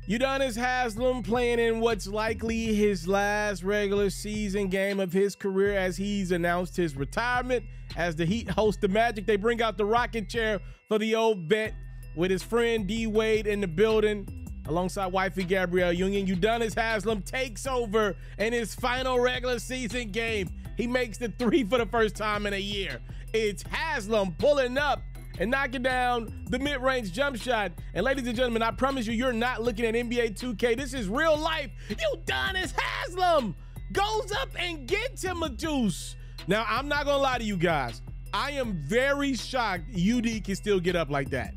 Udonis Haslem playing in what's likely his last regular season game of his career as he's announced his retirement. As the Heat host the Magic, they bring out the rocket chair for the old vet with his friend D-Wade in the building alongside wifey Gabrielle Union. Udonis Haslem takes over in his final regular season game. He makes the three for the first time in a year. It's Haslem pulling up and knocking down the mid-range jump shot. And ladies and gentlemen, I promise you, you're not looking at NBA 2K. This is real life. Udonis Haslem goes up and gets him a deuce. Now, I'm not going to lie to you guys. I am very shocked UD can still get up like that.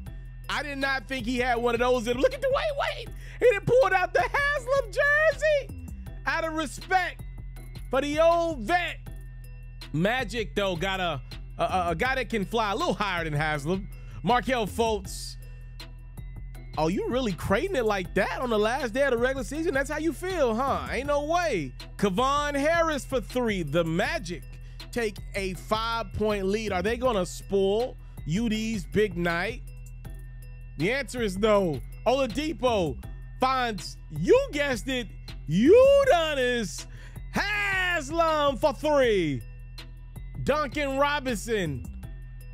I did not think he had one of those. Look at the wait. He done pulled out the Haslem jersey out of respect for the old vet. Magic, though, got a guy that can fly a little higher than Haslem. Markelle Fultz. Oh, you really crating it like that on the last day of the regular season? That's how you feel, huh? Ain't no way. Kevon Harris for three. The Magic take a 5-point lead. Are they going to spoil UD's big night? The answer is no. Oladipo finds, you guessed it, Udonis Haslem for three. Duncan Robinson,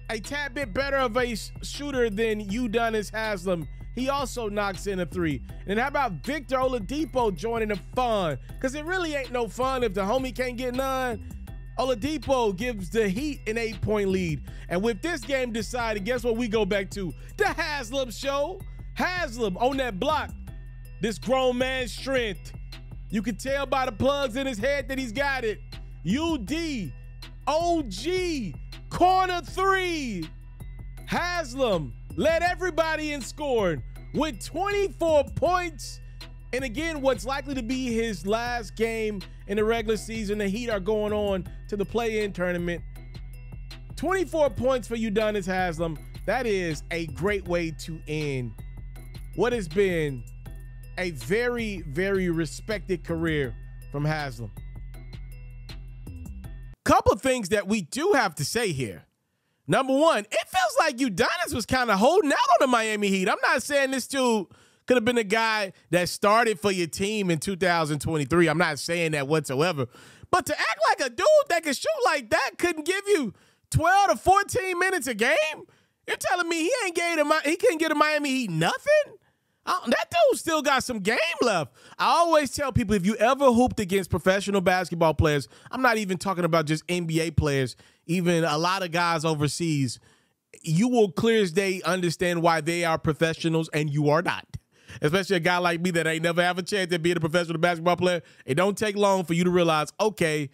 a tad bit better of a shooter than Udonis Haslem. He also knocks in a three. And how about Victor Oladipo joining the fun? Because it really ain't no fun if the homie can't get none. Oladipo gives the Heat an 8-point lead. And with this game decided, guess what we go back to? The Haslem show. Haslem on that block. This grown man's strength. You can tell by the plugs in his head that he's got it. UD, OG, corner three. Haslem led everybody in scoring with 24 points. And again, what's likely to be his last game in the regular season. The Heat are going on to the play-in tournament. 24 points for Udonis Haslem. That is a great way to end what has been a very, very respected career from Haslem. Couple things that we do have to say here. Number one, it feels like Udonis was kind of holding out on the Miami Heat. I'm not saying this dude could have been a guy that started for your team in 2023. I'm not saying that whatsoever. But to act like a dude that can shoot like that couldn't give you 12 to 14 minutes a game? You're telling me he couldn't get a Miami Heat nothing? That dude still got some game left. I always tell people, if you ever hooped against professional basketball players, I'm not even talking about just NBA players, even a lot of guys overseas, you will clear as day understand why they are professionals and you are not. Especially a guy like me that ain't never have a chance at being a professional basketball player. It don't take long for you to realize, okay,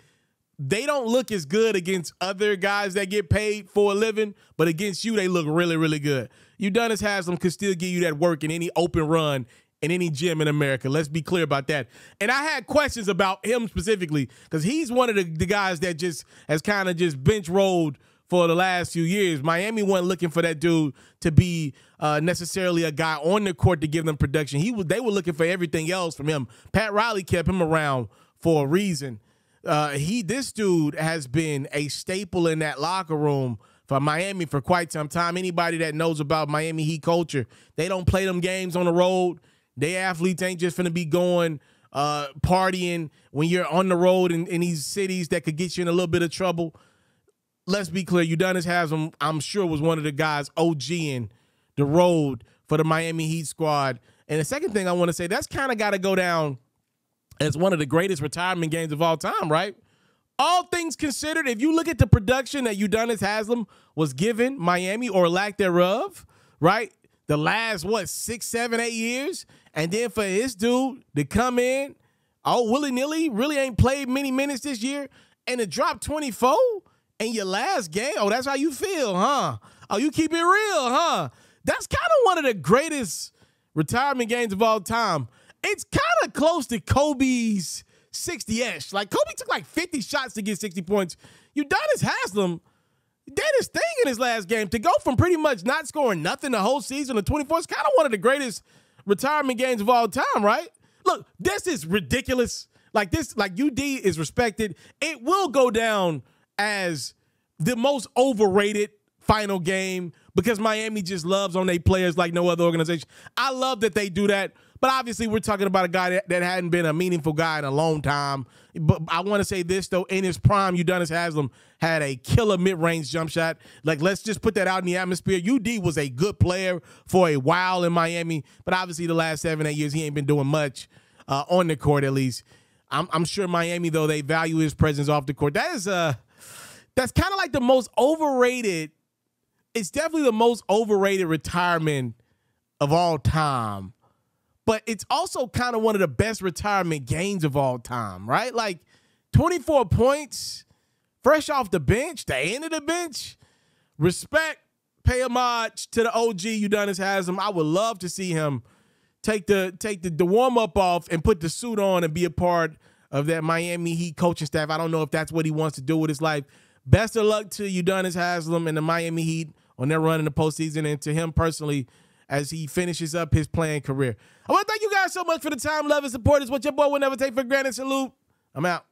they don't look as good against other guys that get paid for a living, but against you, they look really, really good. Udonis Haslem could still give you that work in any open run in any gym in America. Let's be clear about that. And I had questions about him specifically because he's one of the guys that just has kind of just bench rolled for the last few years. Miami wasn't looking for that dude to be necessarily a guy on the court to give them production. They were looking for everything else from him. Pat Riley kept him around for a reason. This dude has been a staple in that locker room for Miami for quite some time. Anybody that knows about Miami Heat culture, they don't play them games on the road. They athletes ain't just finna be going partying when you're on the road in these cities that could get you in a little bit of trouble. Let's be clear, Udonis Haslem, I'm sure, was one of the guys OGing the road for the Miami Heat squad. And the second thing I want to say, that's kind of got to go down as one of the greatest retirement games of all time, right? All things considered, if you look at the production that Udonis Haslem was given Miami or lack thereof, right? The last, 6, 7, 8 years? And then for this dude to come in, willy-nilly, really ain't played many minutes this year, and to drop 24 in your last game? Oh, that's how you feel, huh? Oh, you keep it real, huh? That's kind of one of the greatest retirement games of all time. It's kind of close to Kobe's 60-ish. Like, Kobe took like 50 shots to get 60 points. Udonis Haslem did his thing in his last game. To go from pretty much not scoring nothing the whole season to 24 is kind of one of the greatest retirement games of all time, right? Look, this is ridiculous. Like UD is respected. It will go down as the most overrated final game because Miami just loves on their players like no other organization. I love that they do that, But obviously, we're talking about a guy that hadn't been a meaningful guy in a long time. But I want to say this, though. In his prime, Udonis Haslem had a killer mid-range jump shot. Like, let's just put that out in the atmosphere. UD was a good player for a while in Miami. But obviously, the last 7-8 years, he ain't been doing much on the court, at least. I'm sure Miami, though, they value his presence off the court. That's kind of like the most overrated. It's definitely the most overrated retirement of all time. But it's also kind of one of the best retirement games of all time, right? Like 24 points, fresh off the bench, the end of the bench. Respect, pay homage to the OG Udonis Haslem. I would love to see him take the warm-up off and put the suit on and be a part of that Miami Heat coaching staff. I don't know if that's what he wants to do with his life. Best of luck to Udonis Haslem and the Miami Heat on their run in the postseason, and to him personally as he finishes up his playing career. I want to thank you guys so much for the time, love, and support. It's what your boy will never take for granted. Salute. I'm out.